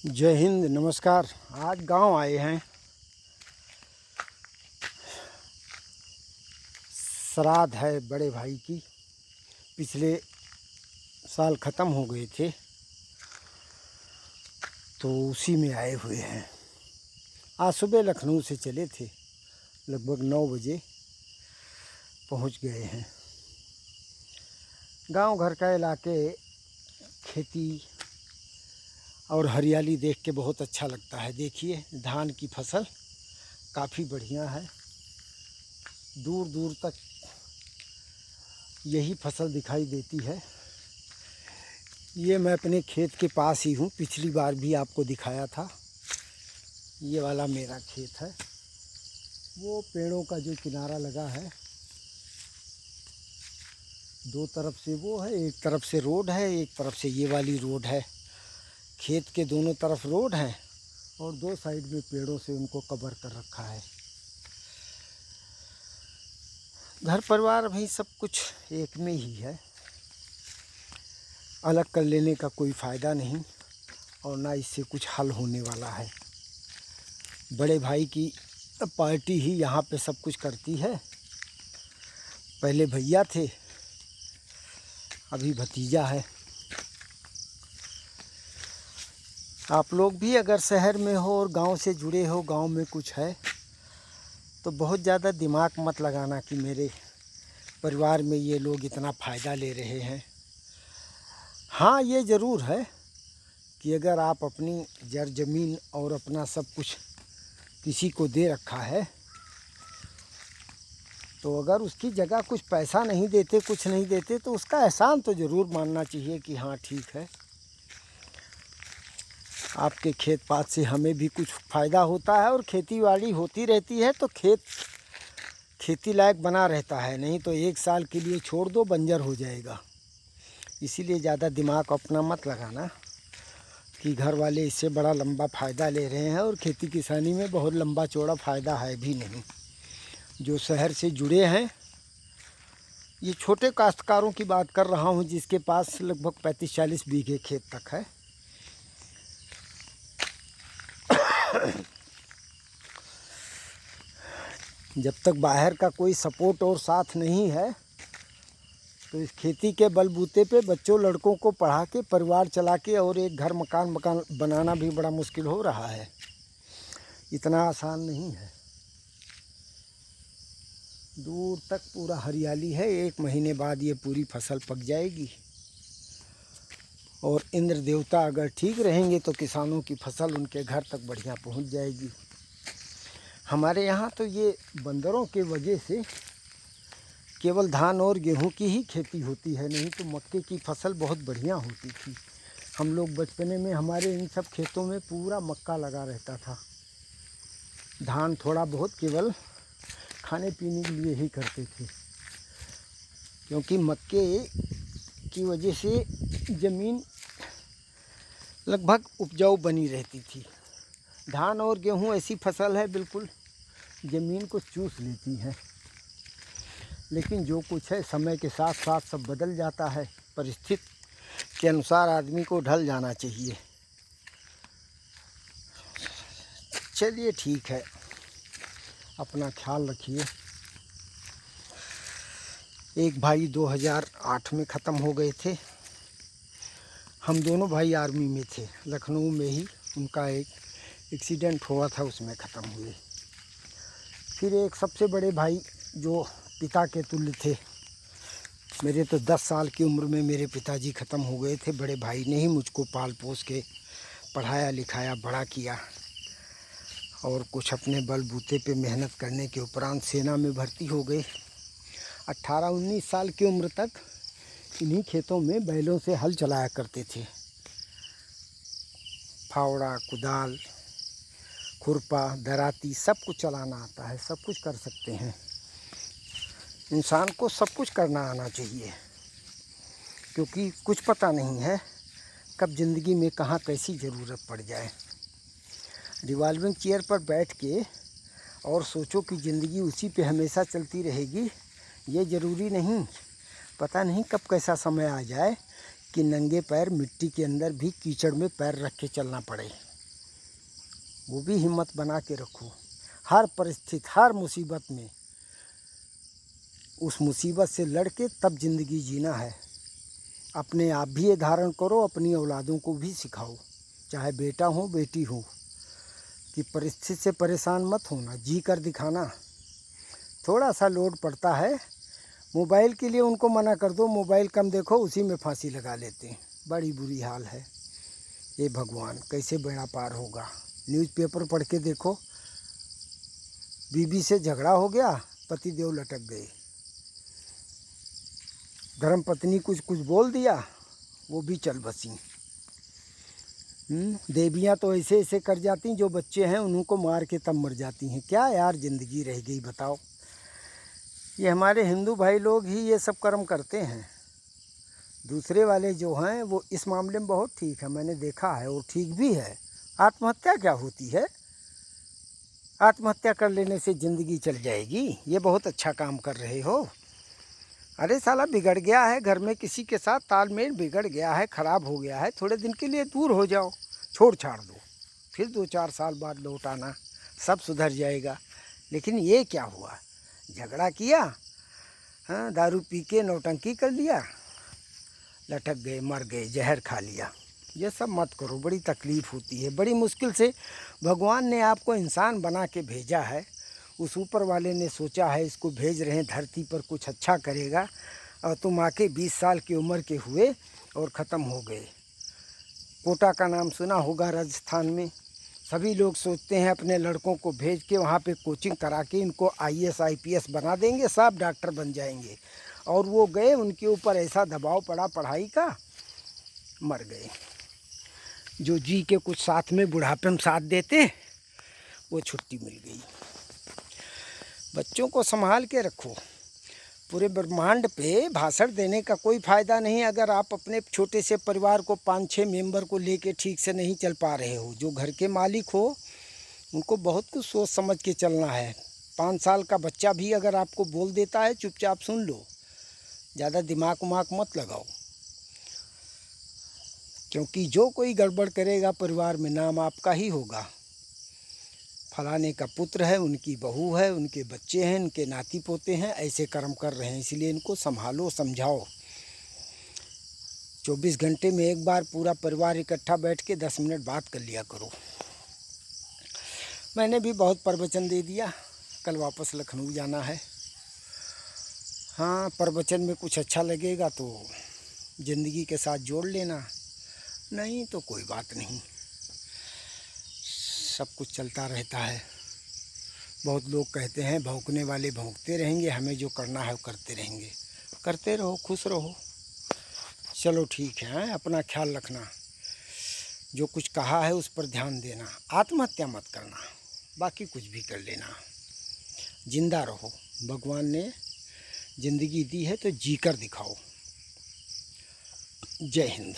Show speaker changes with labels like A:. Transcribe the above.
A: जय हिंद, नमस्कार। आज गांव आए हैं। श्राद्ध है बड़े भाई की, पिछले साल ख़त्म हो गए थे तो उसी में आए हुए हैं। आज सुबह लखनऊ से चले थे, लगभग 9 बजे पहुंच गए हैं। गांव घर का इलाके, खेती और हरियाली देख के बहुत अच्छा लगता है। देखिए, धान की फसल काफ़ी बढ़िया है, दूर दूर तक यही फसल दिखाई देती है। ये मैं अपने खेत के पास ही हूँ, पिछली बार भी आपको दिखाया था। ये वाला मेरा खेत है। वो पेड़ों का जो किनारा लगा है, दो तरफ से वो है, एक तरफ से रोड है, एक तरफ से ये वाली रोड है। खेत के दोनों तरफ रोड है और दो साइड में पेड़ों से उनको कवर कर रखा है। घर परिवार भाई सब कुछ एक में ही है, अलग कर लेने का कोई फ़ायदा नहीं और ना इससे कुछ हल होने वाला है। बड़े भाई की पार्टी ही यहाँ पे सब कुछ करती है। पहले भैया थे, अभी भतीजा है। आप लोग भी अगर शहर में हो और गांव से जुड़े हो, गांव में कुछ है तो बहुत ज़्यादा दिमाग मत लगाना कि मेरे परिवार में ये लोग इतना फ़ायदा ले रहे हैं। हाँ, ये ज़रूर है कि अगर आप अपनी जर ज़मीन और अपना सब कुछ किसी को दे रखा है तो अगर उसकी जगह कुछ पैसा नहीं देते, कुछ नहीं देते, तो उसका एहसान तो ज़रूर मानना चाहिए कि हाँ ठीक है, आपके खेत पात से हमें भी कुछ फ़ायदा होता है और खेती बाड़ी होती रहती है तो खेत खेती लायक बना रहता है। नहीं तो एक साल के लिए छोड़ दो, बंजर हो जाएगा। इसीलिए ज़्यादा दिमाग अपना मत लगाना कि घर वाले इससे बड़ा लंबा फ़ायदा ले रहे हैं, और खेती किसानी में बहुत लंबा चौड़ा फ़ायदा है भी नहीं। जो शहर से जुड़े हैं, ये छोटे काश्तकारों की बात कर रहा हूँ जिसके पास लगभग 35-40 बीघे खेत तक है। जब तक बाहर का कोई सपोर्ट और साथ नहीं है तो इस खेती के बलबूते पे बच्चों लड़कों को पढ़ा के परिवार चला के और एक घर मकान बनाना भी बड़ा मुश्किल हो रहा है। इतना आसान नहीं है। दूर तक पूरा हरियाली है। 1 महीने बाद ये पूरी फसल पक जाएगी और इंद्र देवता अगर ठीक रहेंगे तो किसानों की फसल उनके घर तक बढ़िया पहुंच जाएगी। हमारे यहाँ तो ये बंदरों के वजह से केवल धान और गेहूं की ही खेती होती है, नहीं तो मक्के की फसल बहुत बढ़िया होती थी। हम लोग बचपने में हमारे इन सब खेतों में पूरा मक्का लगा रहता था। धान थोड़ा बहुत केवल खाने पीने के लिए ही करते थे, क्योंकि मक्के की वजह से ज़मीन लगभग उपजाऊ बनी रहती थी। धान और गेहूं ऐसी फसल है बिल्कुल ज़मीन को चूस लेती है। लेकिन जो कुछ है समय के साथ साथ सब बदल जाता है। परिस्थिति के अनुसार आदमी को ढल जाना चाहिए। चलिए ठीक है, अपना ख्याल रखिए। एक भाई 2008 में ख़त्म हो गए थे। हम दोनों भाई आर्मी में थे, लखनऊ में ही उनका एक एक्सीडेंट हुआ था, उसमें ख़त्म हुए। फिर एक सबसे बड़े भाई जो पिता के तुल्य थे, मेरे तो 10 साल की उम्र में मेरे पिताजी ख़त्म हो गए थे। बड़े भाई ने ही मुझको पाल पोस के पढ़ाया लिखाया, बड़ा किया और कुछ अपने बलबूते पे मेहनत करने के उपरांत सेना में भर्ती हो गए। 18-19 साल की उम्र तक इन्हीं खेतों में बैलों से हल चलाया करते थे। फावड़ा, कुदाल, खुरपा, दराती सब कुछ चलाना आता है, सब कुछ कर सकते हैं। इंसान को सब कुछ करना आना चाहिए, क्योंकि कुछ पता नहीं है कब ज़िंदगी में कहाँ कैसी ज़रूरत पड़ जाए। रिवॉल्विंग चेयर पर बैठ के और सोचो कि ज़िंदगी उसी पे हमेशा चलती रहेगी, ये ज़रूरी नहीं। पता नहीं कब कैसा समय आ जाए कि नंगे पैर मिट्टी के अंदर भी कीचड़ में पैर रख के चलना पड़े। वो भी हिम्मत बना के रखो। हर परिस्थिति, हर मुसीबत में उस मुसीबत से लड़ के तब ज़िंदगी जीना है। अपने आप भी ये धारण करो, अपनी औलादों को भी सिखाओ, चाहे बेटा हो बेटी हो, कि परिस्थिति से परेशान मत होना, जी कर दिखाना। थोड़ा सा लोड पड़ता है मोबाइल के लिए, उनको मना कर दो, मोबाइल कम देखो, उसी में फांसी लगा लेते हैं। बड़ी बुरी हाल है। ये भगवान कैसे बेड़ा पार होगा। न्यूज़पेपर पढ़ के देखो, बीवी से झगड़ा हो गया, पति देव लटक गए, धर्म पत्नी कुछ कुछ बोल दिया, वो भी चल बसी। देवियाँ तो ऐसे ऐसे कर जाती, जो बच्चे हैं उनको मार के तब मर जाती हैं। क्या यार ज़िंदगी रह गई बताओ। ये हमारे हिंदू भाई लोग ही ये सब कर्म करते हैं। दूसरे वाले जो हैं वो इस मामले में बहुत ठीक है, मैंने देखा है, वो ठीक भी है। आत्महत्या क्या होती है? आत्महत्या कर लेने से ज़िंदगी चल जाएगी? ये बहुत अच्छा काम कर रहे हो। अरे साला बिगड़ गया है, घर में किसी के साथ तालमेल बिगड़ गया है, ख़राब हो गया है, थोड़े दिन के लिए दूर हो जाओ, छोड़ छाड़ दो, फिर 2-4 साल बाद लौट आना, सब सुधर जाएगा। लेकिन ये क्या हुआ, झगड़ा किया, हाँ, दारू पी के नौटंकी कर लिया, लटक गए, मर गए, जहर खा लिया। ये सब मत करो, बड़ी तकलीफ़ होती है। बड़ी मुश्किल से भगवान ने आपको इंसान बना के भेजा है। उस ऊपर वाले ने सोचा है इसको भेज रहे हैं धरती पर, कुछ अच्छा करेगा, और तुम आके 20 साल की उम्र के हुए और ख़त्म हो गए। कोटा का नाम सुना होगा, राजस्थान में। सभी लोग सोचते हैं अपने लड़कों को भेज के वहाँ पे कोचिंग करा के इनको IAS IPS बना देंगे, सब डॉक्टर बन जाएंगे। और वो गए, उनके ऊपर ऐसा दबाव पड़ा पढ़ाई का, मर गए। जो जी के कुछ साथ में बुढ़ापे में साथ देते, वो छुट्टी मिल गई। बच्चों को संभाल के रखो। पूरे ब्रह्मांड पे भाषण देने का कोई फ़ायदा नहीं अगर आप अपने छोटे से परिवार को 5-6 मेंबर को लेके ठीक से नहीं चल पा रहे हो। जो घर के मालिक हो उनको बहुत कुछ सोच समझ के चलना है। 5 साल का बच्चा भी अगर आपको बोल देता है, चुपचाप सुन लो, ज़्यादा दिमाग उमाग मत लगाओ, क्योंकि जो कोई गड़बड़ करेगा परिवार में नाम आपका ही होगा। फलाने का पुत्र है, उनकी बहू है, उनके बच्चे हैं, उनके नाती पोते हैं, ऐसे कर्म कर रहे हैं, इसलिए इनको संभालो, समझाओ। 24 घंटे में एक बार पूरा परिवार इकट्ठा बैठ के 10 मिनट बात कर लिया करो। मैंने भी बहुत प्रवचन दे दिया, कल वापस लखनऊ जाना है। हाँ, प्रवचन में कुछ अच्छा लगेगा तो ज़िंदगी के साथ जोड़ लेना, नहीं तो कोई बात नहीं, सब कुछ चलता रहता है। बहुत लोग कहते हैं भौंकने वाले भौंकते रहेंगे, हमें जो करना है वो करते रहेंगे। करते रहो, खुश रहो। चलो ठीक है, अपना ख्याल रखना, जो कुछ कहा है उस पर ध्यान देना, आत्महत्या मत करना, बाकी कुछ भी कर लेना, जिंदा रहो। भगवान ने ज़िंदगी दी है तो जी कर दिखाओ। जय हिंद।